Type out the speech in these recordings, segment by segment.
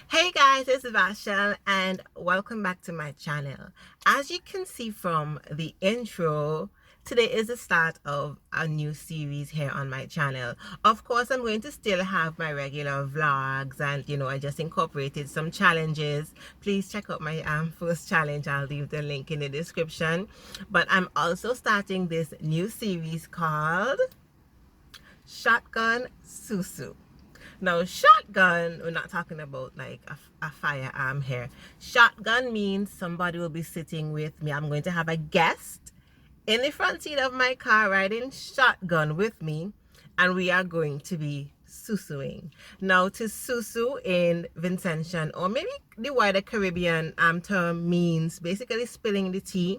Hey guys, it's Vashell and welcome back to my channel. As you can see from the intro, today is the start of a new series here on my channel. Of course, I'm going to still have my regular vlogs and I just incorporated some challenges. Please check out my first challenge. I'll leave the link in the description. But I'm also starting this new series called Shotgun Sous Sous. Now, shotgun, we're not talking about like a firearm here. Shotgun means somebody will be sitting with me. I'm going to have a guest in the front seat of my car riding shotgun with me, and we are going to be susuing. Now, to susu in Vincentian or maybe the wider Caribbean term means basically spilling the tea,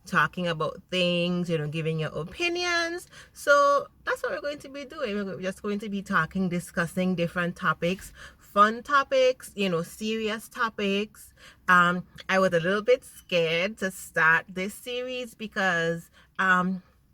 talking about things, giving your opinions. So that's what we're going to be doing. We're just going to be talking, discussing different topics, fun topics, serious topics. I was a little bit scared to start this series because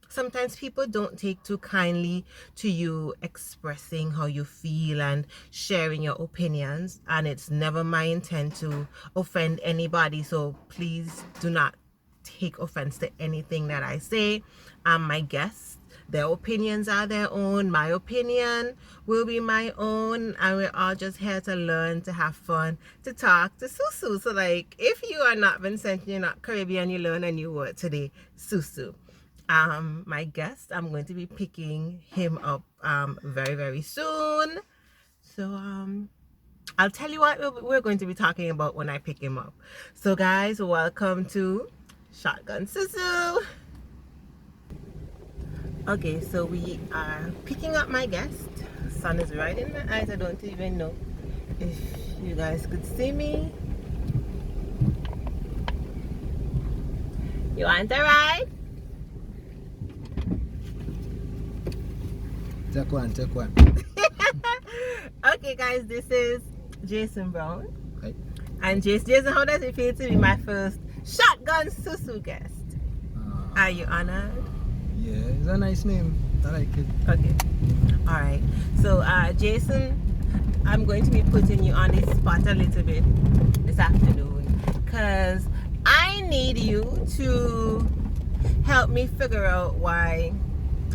sometimes people don't take too kindly to you expressing how you feel and sharing your opinions, and it's never my intent to offend anybody, so please do not take offense to anything that I say. My guests, their opinions are their own. My opinion will be my own, and we're all just here to learn, to have fun, to talk, to susu. So like, if you are not Vincent, you're not Caribbean, you learn a new word today, susu. My guest, I'm going to be picking him up very, very soon. So I'll tell you what we're going to be talking about when I pick him up. So guys, welcome to Shotgun Sous Sous. Okay, so we are picking up my guest. Sun is right in my eyes. I don't even know if you guys could see me. You want a ride? Take one. Okay guys, this is Jason Browne. Hi. And Jason, how does it feel to be my first Shotgun Susu guest? Are you honored? Yeah, it's a nice name. I like it. Okay. Alright. So Jason, I'm going to be putting you on the spot a little bit this afternoon because I need you to help me figure out why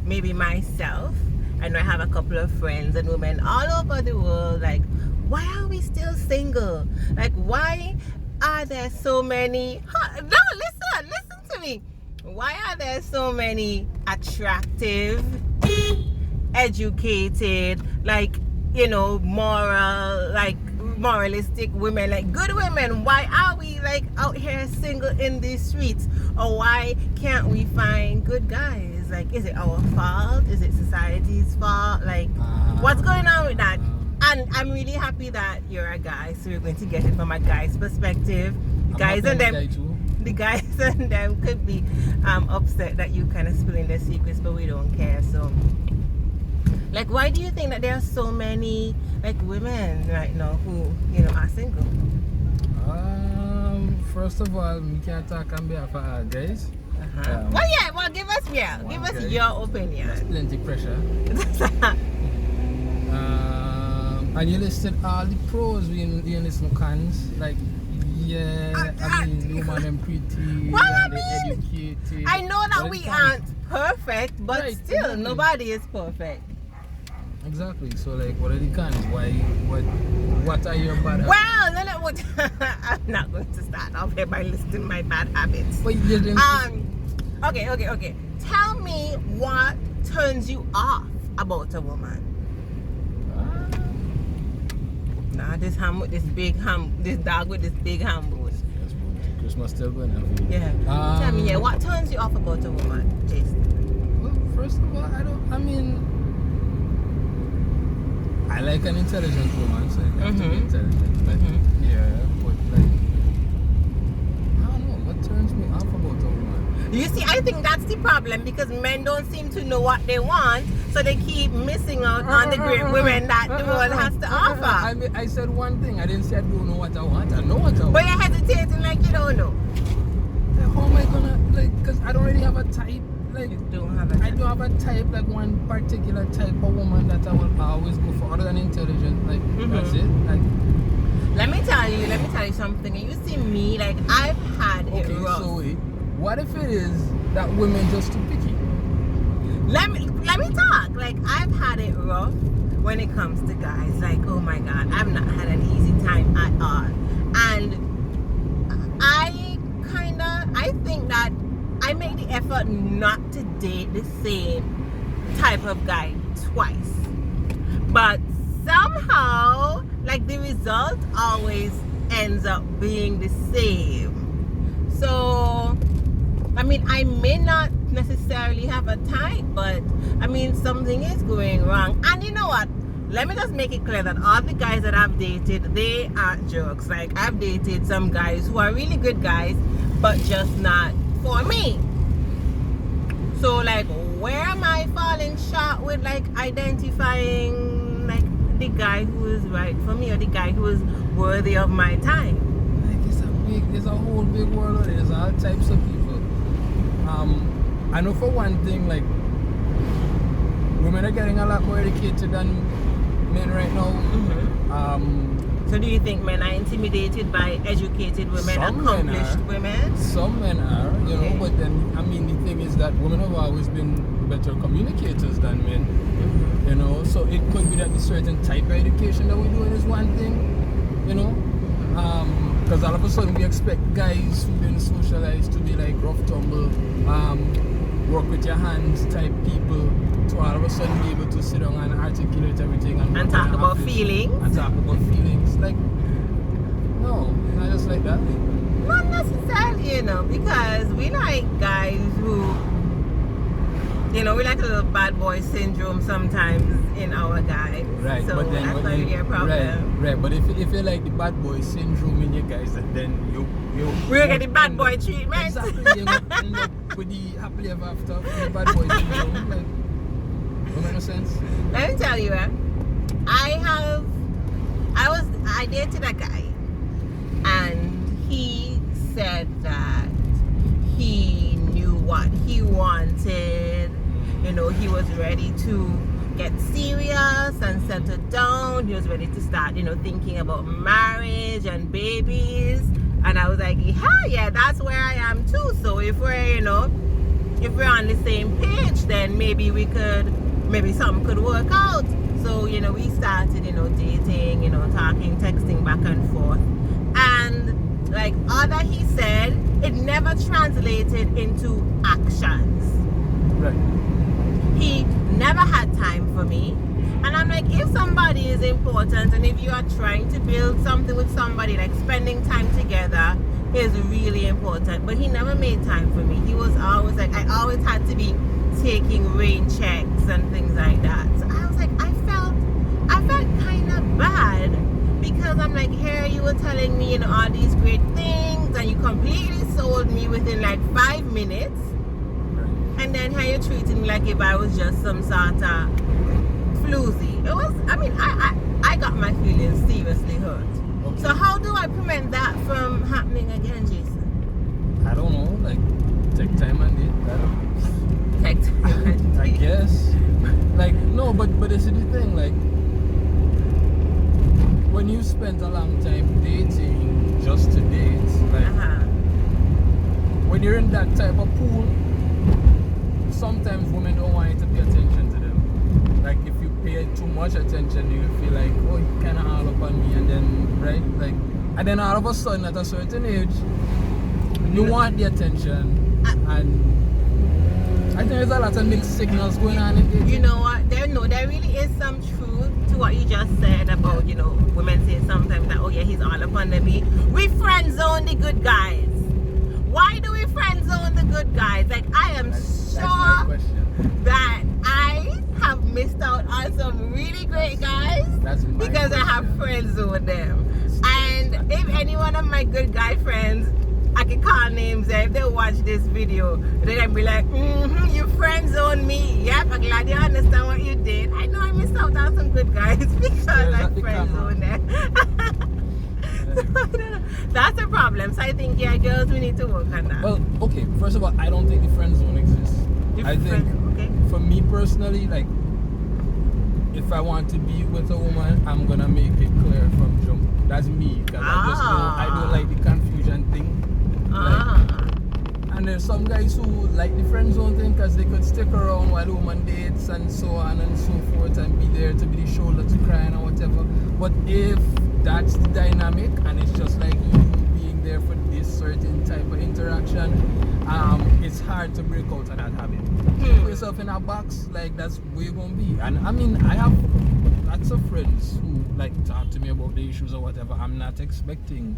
maybe myself, I know I have a couple of friends and women all over the world, like, why are we still single? Like, why are there so many? No, listen to me. Why are there so many attractive, educated, like, moral, like moralistic women, like good women? Why are we like out here single in these streets? Or why can't we find good guys? Like, is it our fault? Is it society's fault? Like, what's going on with that? And I'm really happy that you're a guy, so we're going to get it from a guy's perspective. The guys and them could be upset that you kind of spilling their secrets, but we don't care. So, like, why do you think that there are so many like women right now who are single? First of all, we can't talk on behalf of our guys. Well, give us your opinion. There's plenty pressure. And you listed all the pros, you list no cons. Like, I mean, woman them pretty, well, and educated. I know that we aren't perfect, but right, still, exactly. Nobody is perfect. Exactly. So, like, what are the cons? What are your bad habits? Well, then I'm not going to start off here by listing my bad habits. But you didn't. Okay. Tell me what turns you off about a woman. Nah, this dog with this big ham bone. Christmas still going on. Yeah. Tell me, what turns you off about a woman, Jason? Well, first of all, I like an intelligent woman, so you have to be intelligent. But, but like, I don't know, what turns me off about a woman? You see, I think that's the problem because men don't seem to know what they want, so they keep missing out on the great women that the world has to offer. I said one thing, I didn't say I don't know what I want, I know what I want. But you're hesitating like you don't know. Like, how am I gonna, like, because I don't really have a type. Like, You don't have a type. I don't have a type, like one particular type of woman that I will always go for, other than intelligent. Like, that's it. Like, Let me tell you something. You see me, like, I've had it Okay, rough. so wait. What if it is that women just too picky? Let me talk. Like, I've had it rough when it comes to guys. Like, oh my God, I've not had an easy time at all. And I think that I made the effort not to date the same type of guy twice. But somehow, like, the result always ends up being the same. So, I mean, I may not necessarily have a type, but I mean, something is going wrong. And you know what? Let me just make it clear that all the guys that I've dated, they aren't jerks. Like, I've dated some guys who are really good guys, but just not for me. So, like, where am I falling short with, like, identifying, like, the guy who is right for me or the guy who is worthy of my time? Like, there's a whole big world of it. There's all types of people. I know for one thing, like, women are getting a lot more educated than men right now. So do you think men are intimidated by educated women, accomplished women? Some men are, you know, but then, I mean, the thing is that women have always been better communicators than men, you know, so it could be that the certain type of education that we're doing is one thing, you know, because all of a sudden we expect guys who've been socialized to be like rough tumble, work with your hands type people, to all of a sudden be able to sit down and articulate everything and talk about feelings. And talk about feelings. Like, no, not just like that. Not necessarily, you know, because we like guys who, you know, we like a little bad boy syndrome sometimes in our guys. Right, so but then, that's not really a problem. Right, but if you like the bad boy syndrome in your guys, then we'll get the bad boy treatment. Exactly, you end up with the happily ever after with the bad boy syndrome. Like, don't make no sense. Let me tell you, I dated a guy, and he said that he knew what he wanted. You know, he was ready to get serious and settle down. He was ready to start, you know, thinking about marriage and babies. And I was like, yeah, that's where I am too. So if we're, you know, if we're on the same page, then maybe something could work out. So, you know, we started, you know, dating, you know, talking, texting back and forth. And like all that he said, it never translated into actions. Right. He never had time for me. And I'm like, if somebody is important and if you are trying to build something with somebody, like spending time together is really important. But he never made time for me. He was always like, I always had to be taking rain checks and things like that. So I was like, I felt kind of bad, because I'm like, here you were telling me, you know, all these great things, and you completely sold me within like 5 minutes. And then here you're treating me like if I was just some sort of floozy. It was, I mean, I got my feelings seriously hurt. Okay. So how do I prevent that from happening again, Jason? I don't know, like, take time and date. I don't know. Take time and I guess. Like, no, but this is the thing, like, when you spend a long time dating just to date, like, when you're in that type of pool, sometimes women don't want you to pay attention to them. Like, if you pay too much attention, you feel like, oh, you kind of all up on me, and then, right? Like, and then all of a sudden, at a certain age, you want the attention, and I think there's a lot of mixed signals going on in dating. You know what? There really is some truth to what you just said about, you know, women saying sometimes that, oh yeah, he's all up under me. We friend zone the good guys. Why do we friend zone the good guys? Like, I am sure that I have missed out on some really great guys because I have friend zoned them. And if any one of my good guy friends, I can call names if they watch this video, then I'll be like, you friend zoned me. Yep, I'm glad you understand what you did. I know I missed out on some good guys because I friend zoned them. That's a problem. So I think, yeah, girls, we need to work on that. Well, okay, first of all, I don't think the friend zone exists. I think, for me personally, like, if I want to be with a woman, I'm gonna make it clear from jump. That's me, because I don't like the confusion thing. And there's some guys who like the friend zone thing because they could stick around while the woman dates and so on and so forth and be there to be the shoulder to cry and whatever. But if that's the dynamic and it's just like you being there for this certain type of interaction, it's hard to break out of that habit. You put yourself in a box, like that's where you're gonna be. And I mean, I have lots of friends who like talk to me about the issues or whatever. I'm not expecting,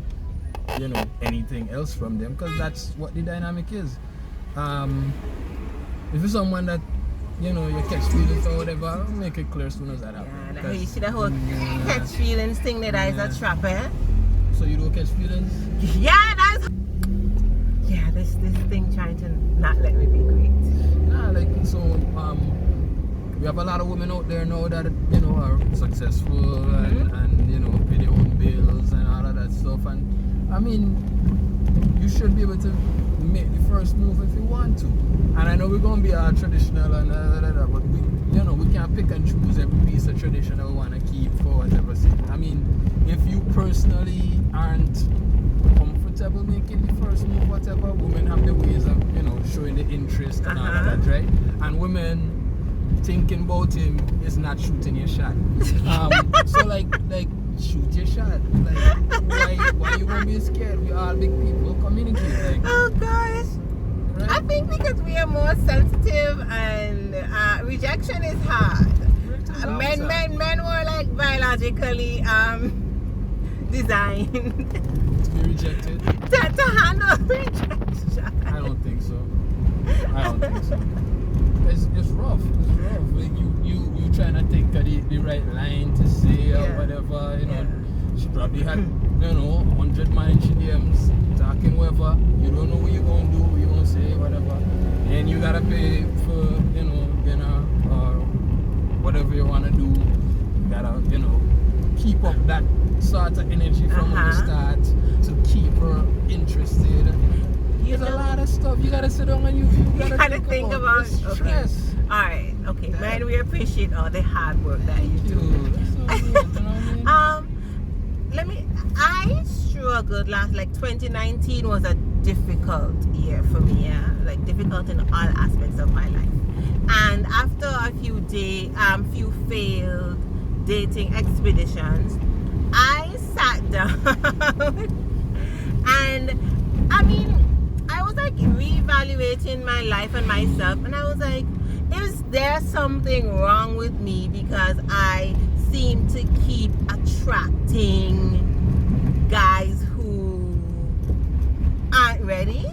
you know, anything else from them because that's what the dynamic is. If it's someone that, you know, you catch feelings or whatever, I'll make it clear as soon as that happens. Yeah, you see the whole catch feelings thing that is a trap, eh? So you don't catch feelings? Yeah, that's... Yeah, this thing trying to not let me be great. Nah, like, so, we have a lot of women out there now that, you know, are successful and you know, pay their own bills and all of that stuff. And I mean, you should be able to make the first move if you want to. And I know we're going to be traditional and but we, you know, we can't pick and choose every piece of tradition that we want to keep for whatever reason. I mean, if you personally aren't comfortable making the first move, whatever, women have the ways of, you know, showing the interest and all of that, right? And women thinking about him is not shooting your shot. So like shoot your shot. Like why you gonna be scared? We are big people. Communicate. Like, oh gosh. Right? I think because we are more sensitive and rejection is hard. Men were like biologically designed to be rejected. to handle rejection. I don't think so. It's rough. Like you trying to think of the right line to say or whatever, you know. She probably had, you know, 100 man in DMs talking whatever. You don't know what you're gonna do, what you're gonna say, whatever. And you gotta pay for, you know, dinner or whatever you wanna do. You gotta, you know, keep up that sort of energy from the start to keep her interested. There's a lot of stuff you gotta sit down and you gotta think about. Stress. Alright, okay. Man, we appreciate all the hard work that you do. I struggled like 2019 was a difficult year for me, yeah. Like difficult in all aspects of my life. And after a few failed dating expeditions, I sat down and I mean, I was like reevaluating my life and myself, and I was like, is there something wrong with me because I seem to keep attracting guys who aren't ready?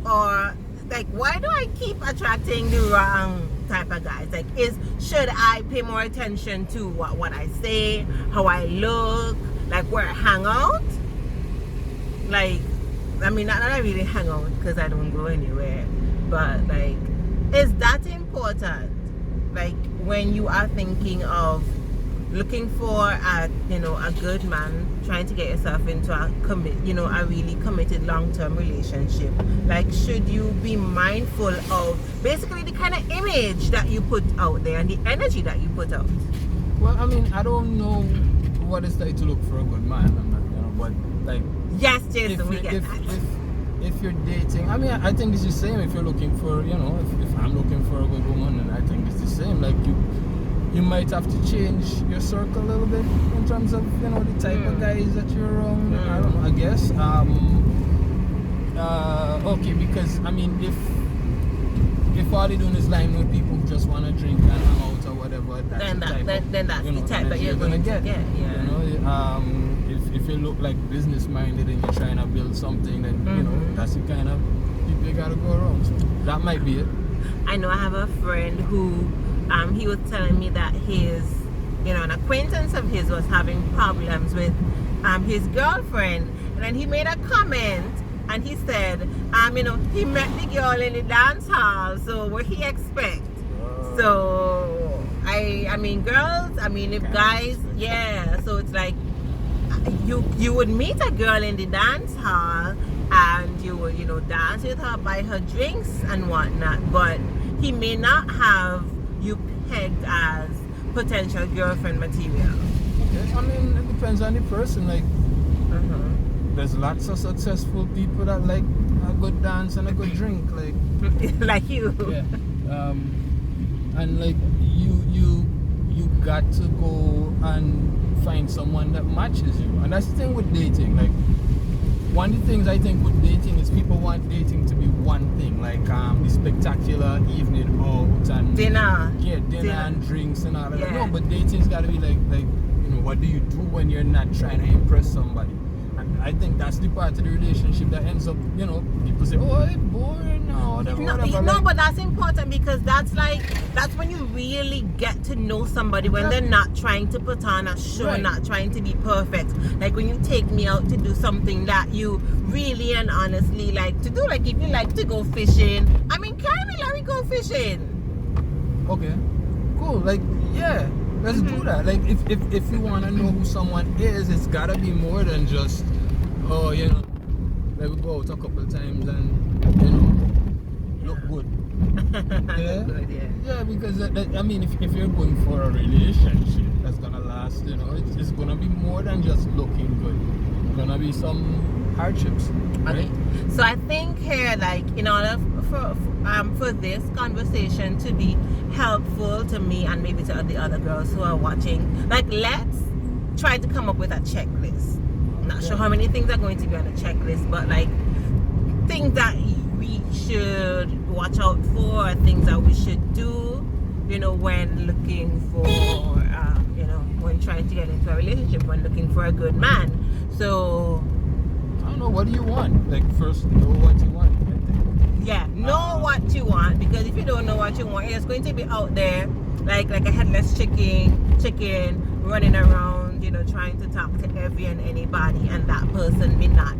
Or like, why do I keep attracting the wrong type of guys? Like, should I pay more attention to what I say, how I look, like where I hang out? Like, I mean, not that I really hang out because I don't go anywhere, but like, is that important? Like, when you are thinking of looking for a good man, trying to get yourself into a really committed long-term relationship, like, should you be mindful of basically the kind of image that you put out there and the energy that you put out? Well, I mean, I don't know what it's like to look for a good man. I'm not, but like, yes, Jason, we get that. If you're dating, I mean, I think it's the same. If you're looking for, if I'm looking for a good woman, and I think it's the same. Like, you might have to change your circle a little bit in terms of, the type of guys that you're around. I don't know, I guess. Okay, because I mean, if all they're doing is lying with people who just want to drink and hang out or whatever, that's the type that you're gonna get. Yeah. If you look like business minded and you're trying to build something, then that's the kind of people you gotta go around. So that might be it. I know I have a friend who he was telling me that his an acquaintance of his was having problems with his girlfriend, and then he made a comment and he said he met the girl in the dance hall, so what he expect. So I mean girls, if guys, so it's like you would meet a girl in the dance hall and you would dance with her, buy her drinks and whatnot, but he may not have you pegged as potential girlfriend material? Okay. I mean, it depends on the person. Like, Uh-huh. there's lots of successful people that like a good dance and a good drink. Like, Like you. yeah. And like you got to go and find someone that matches you. And that's the thing with dating. Like, one of the things I think with dating is people want dating to be one thing, like the spectacular evening out and Dinner. yeah, dinner and drinks and all of that. Yeah. No, but dating's got to be like you know, what do you do when you're not trying to impress somebody? And I think that's the part of the relationship that ends up, you know, people say, oh, it's boring or whatever. No, whatever. no, Like, but that's important because that's when you really get to know somebody when they're not trying to put on a show, Right. not trying to be perfect. Like when you take me out to do something that you really and honestly like to do. Like if you like to go fishing, I mean, carry me, let me go fishing. okay, cool. Like, yeah, let's do that. Like, if you want to know who someone is, it's gotta be more than just, oh, you know, let me go out a couple of times and, you know, look good. Yeah, Good, yeah. yeah, because I mean, if you're going for a relationship that's gonna last, you know, it's gonna be more than just looking good. It's gonna be some hardships, right? Okay. So I think here, like, in order for this conversation to be helpful to me and maybe to the other girls who are watching, like, let's try to come up with a checklist. I'm not sure how many things are going to be on the checklist, but like things that we should watch out for, things that we should do, you know, when looking for, you know, when trying to get into a relationship, when looking for a good man. So I don't know, what do you want? Like, first know what you want, I think. yeah, know what you want, because if you don't know what you want, you're just going to be out there like a headless chicken running around, you know, trying to talk to every and anybody, and that person may not,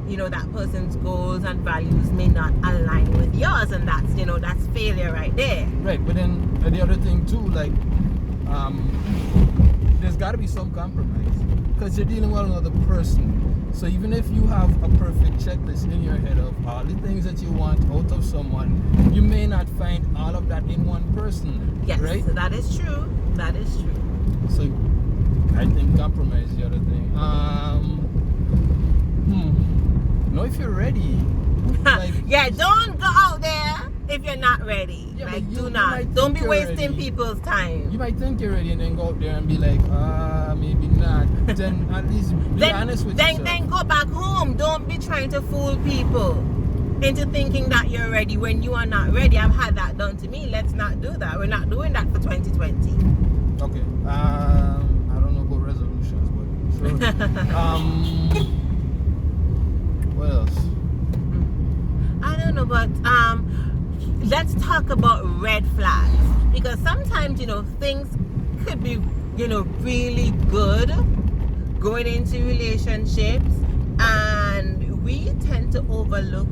you know, that person's goals and values may not align with yours, and that's, you know, that's failure right there. Right, but then the other thing too, like, there's got to be some compromise because you're dealing with another person. So even if you have a perfect checklist in your head of all the things that you want out of someone, you may not find all of that in one person. Yes, right? so that is true. That is true. So I think compromise is the other thing. Know if you're ready. Like, yeah, don't go out there if you're not ready. Yeah, like, but do you not. might Don't think be you're wasting ready. people's time. You might think you're ready and then go out there and be like, maybe not. Then at least be honest with yourself. Then go back home. Don't be trying to fool people into thinking that you're ready when you are not ready. I've had that done to me. Let's not do that. We're not doing that for 2020. Okay. I don't know about resolutions, but sure. What else? I don't know, but let's talk about red flags, because sometimes, you know, things could be, you know, really good going into relationships, and we tend to overlook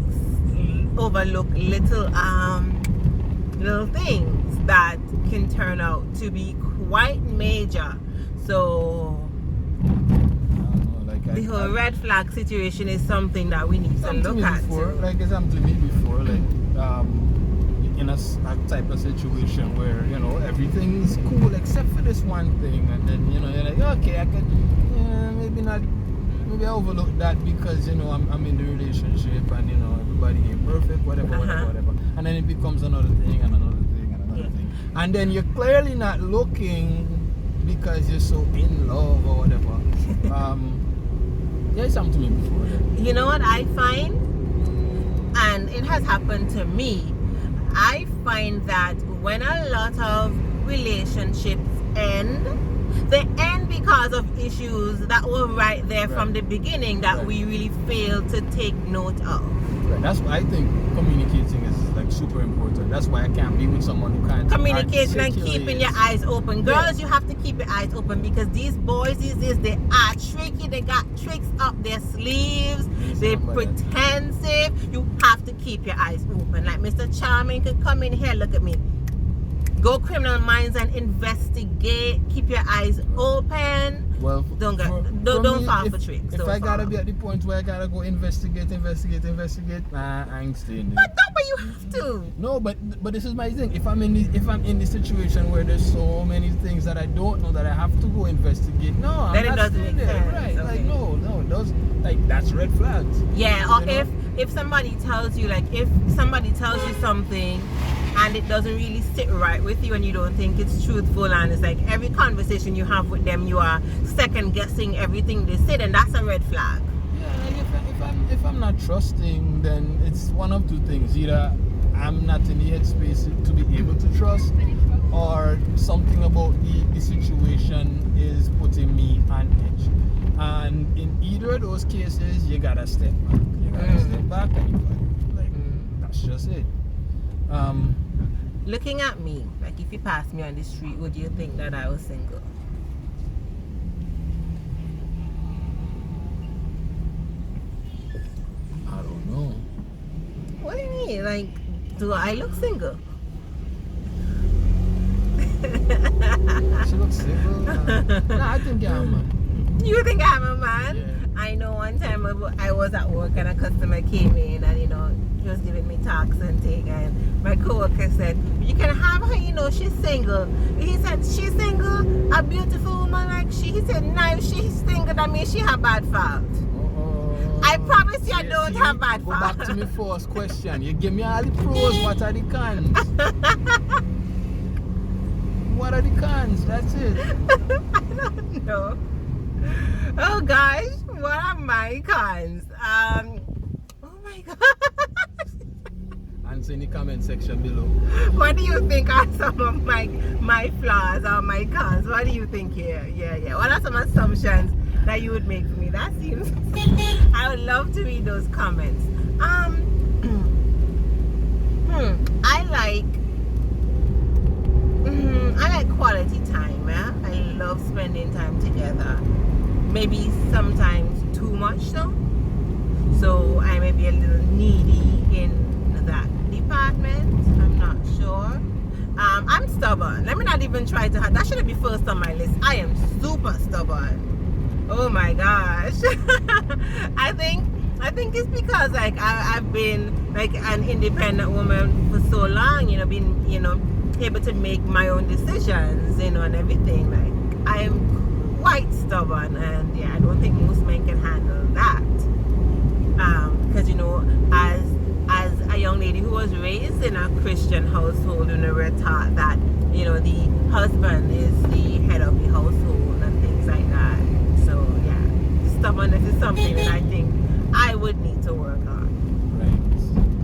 little things that can turn out to be quite major. So the whole red flag situation is something that we need to look at too. Like, it's happened to me before, like, in a type of situation where, you know, everything's cool except for this one thing, and then, you know, you're like, okay, I can, maybe not, maybe I overlook that because, you know, I'm in the relationship and, you know, everybody ain't perfect, whatever, and then it becomes another thing and another thing and another thing, and then you're clearly not looking because you're so in love or whatever. Yeah, it's happened to me before. Yeah. You know what I find, and it has happened to me, I find that when a lot of relationships end, they end because of issues that were right there from the beginning that we really failed to take note of. Right. That's why I think communicating is like super important. That's why I can't be with someone who can't Communication and articulate. keeping your eyes open. Girls, you have to keep your eyes open, because these boys these days, they are tricky. They got tricks up their sleeves. They're pretensive. You have to keep your eyes open. Like Mr. Charming could come in here, look at me. Go Criminal Minds and investigate. Keep your eyes open. Well, Don't fall for tricks. If I gotta be at the point where I gotta go investigate, nah, I ain't staying there. But no, but you have to. No, but this is my thing. If I'm in the situation where there's so many things that I don't know that I have to go investigate, no, I'm then not it doesn't staying make there. sense. Right? Okay. Like no, those like that's red flags. Yeah, or if somebody tells you, like, if somebody tells you something and it doesn't really sit right with you and you don't think it's truthful, and it's like every conversation you have with them you are second guessing everything they say, then that's a red flag. Yeah, like if I'm not trusting, then it's one of two things: either I'm not in the headspace to be able to trust, or something about the situation is putting me on edge. And in either of those cases, you gotta step back. You gotta step back, and like that's just it. Looking at me, like if you passed me on the street, would you think that I was single? I don't know. What do you mean? Like, do I look single? She looks single. Nah, I think I'm a man. You think I'm a man? Yeah. I know one time I was at work and a customer came in and, you know, he was giving me talks and thing, and my coworker said, you can have her, you know, she's single. He said, she's single, a beautiful woman like she. He said, no, if she's single, that means she have bad fault. I promise you I don't have bad Go fault. back to my first question. You give me all the pros, what are the cons? What are the cons? That's it. I don't know. Oh gosh, what are my cons? Oh my god. Answer in the comment section below. What do you think are some of my flaws or my cons? What do you think here? Yeah. What are some assumptions that you would make for me? That seems I would love to read those comments. I like quality time, yeah? I love spending time together. Maybe sometimes too much though. So I may be a little needy in that department. I'm not sure. I'm stubborn. Let me not even try to that shouldn't be first on my list. I am super stubborn. Oh my gosh. I think it's because like I've been like an independent woman for so long, you know, being, you know, able to make my own decisions, you know, and everything. Like I'm quite stubborn, and yeah, I don't think most men can handle that. Because you know, as a young lady who was raised in a Christian household, and we were taught that, you know, the husband is the head of the household and things like that. So yeah, stubbornness is something that I think I would need to work on. Right.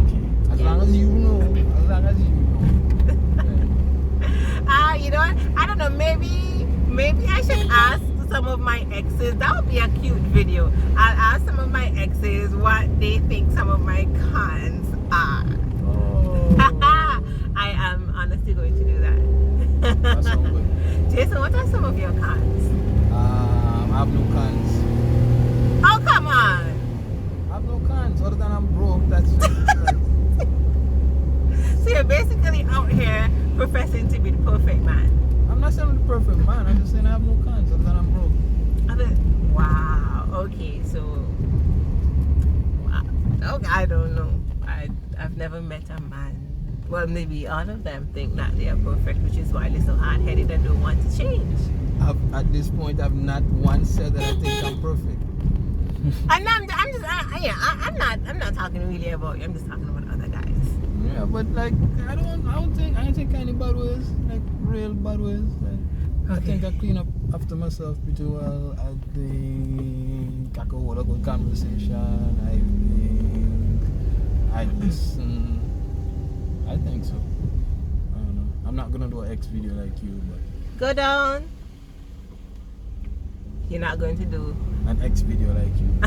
Okay. As long as you know. You know what? I don't know, maybe I should ask some of my exes. That would be a cute video. I'll ask some of my exes what they think some of my cons are. Oh. I am honestly going to do that. That sounds good. Jason, what are some of your cons? I have no cons. Oh, come on. I have no cons other than I'm broke. That's So you're basically out here professing to be the perfect man. I'm not saying I'm the perfect man. I'm just saying I have no cons other than I'm broke. Wow. Okay. So, wow. Okay, I don't know. I've never met a man. Well, maybe all of them think that they are perfect, which is why they're so hard-headed and don't want to change. At this point, I've not once said that I think I'm perfect. I'm not talking really about you. I'm just talking about other guys. Yeah, but like I don't think any bad ways, like real bad ways. Like, okay. I think I clean up after myself pretty well. I think I could hold a good conversation. I listen. I think so. I don't know. I'm not gonna do an X video like you, but go down. You're not going to do an X video like you.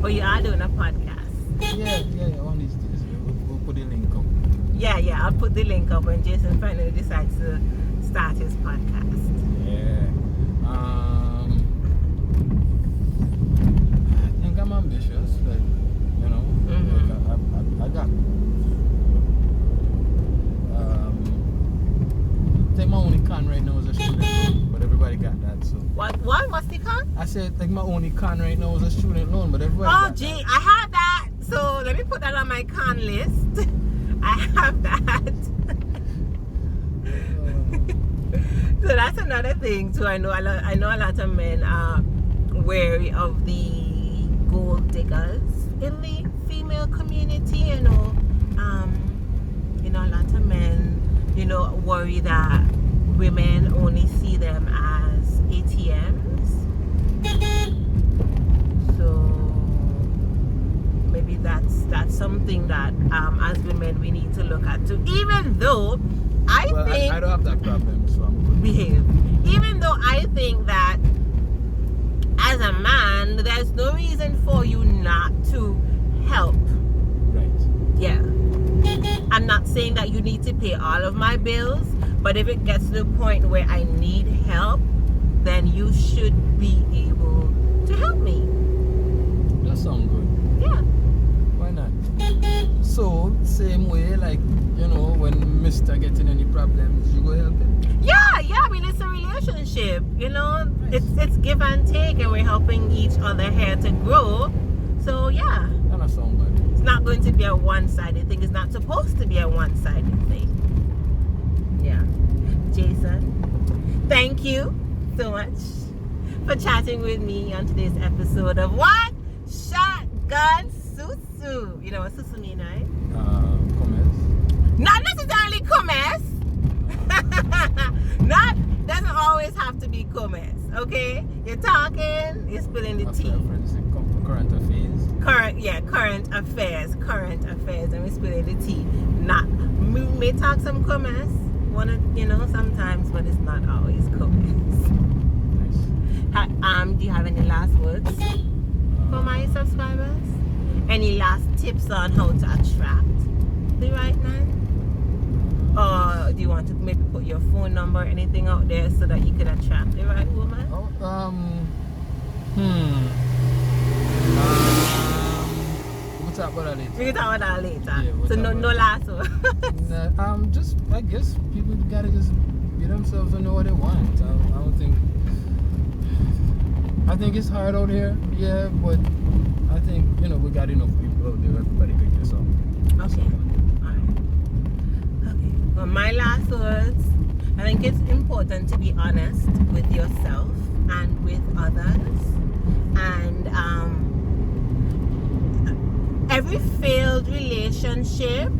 But you are doing a podcast. Yeah. One of these days, we'll put the link up. Yeah. I'll put the link up when Jason finally decides to start his podcast. Yeah. I think I'm ambitious. Like, you know, like I got. said like my only con right now is a student loan, but everybody. Oh, gee, I have that. So let me put that on my con list. I have that. So that's another thing too. I know a lot of men are wary of the gold diggers in the female community. You know, a lot of men, worry that women only see them as ATMs. So maybe that's something that as women we need to look at too. Even though I think I don't have that problem, so I'm good. Behave. Even though I think that as a man, there's no reason for you not to help. Right. Yeah. I'm not saying that you need to pay all of my bills, but if it gets to the point where I need help, then you should be able to help me. That sounds good. Yeah. Why not? So, same way, like, when Mr. getting any problems, you go help him? Yeah, I mean, it's a relationship, Nice. It's give and take, and we're helping each other here to grow. So, yeah. That sounds good. It's not going to be a one-sided thing. It's not supposed to be a one-sided thing. Yeah. Jason, thank you so much for chatting with me on today's episode of What? Shotgun Sous Sous. You know what Sous Sous mean, right? Comments? Not necessarily commerce. Doesn't always have to be commerce, okay? You're talking, you're spilling the tea. Current affairs. Current affairs, and we spilling the tea. We may talk some commerce, sometimes, but it's not always commerce. Nice. Do you have any last words for my subscribers? Any last tips on how to attract the right man? Or do you want to maybe put your phone number or anything out there so that you can attract the right woman? We'll talk about that later. We can talk about that later. Yeah, we'll so talk no about last word. Just I guess people gotta just be themselves and know what they want. I think it's hard out here, yeah, but I think we got enough people out there. Everybody can get something. Okay. Well, my last words, I think it's important to be honest with yourself and with others. And every failed relationship,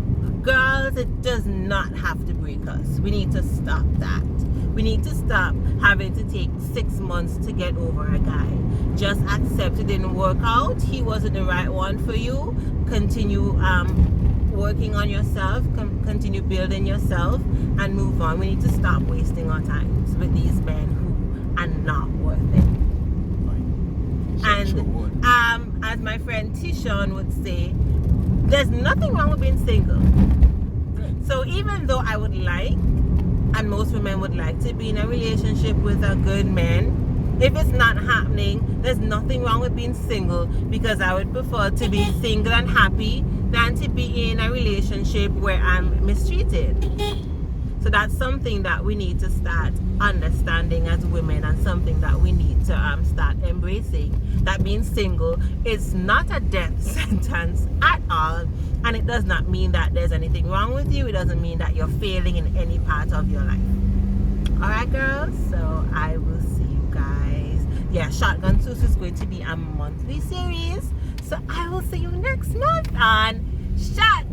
girls, it does not have to break us. We need to stop that. We need to stop having to take 6 months to get over a guy. Just accept it didn't work out. He wasn't the right one for you. Continue working on yourself, continue building yourself, and move on. We need to stop wasting our time with these men who are not worth it. And as my friend Tishon would say, there's nothing wrong with being single. So even though I would like, and most women would like to be in a relationship with a good man, if it's not happening, there's nothing wrong with being single, because I would prefer to be single and happy than to be in a relationship where I'm mistreated. So that's something that we need to start understanding as women, and something that we need to start embracing. That being single is not a death sentence at all, and it does not mean that there's anything wrong with you. It doesn't mean that you're failing in any part of your life. Alright, girls, so I will see you guys. Yeah, Shotgun Sous Sous is going to be a monthly series, so I will see you next month on Shotgun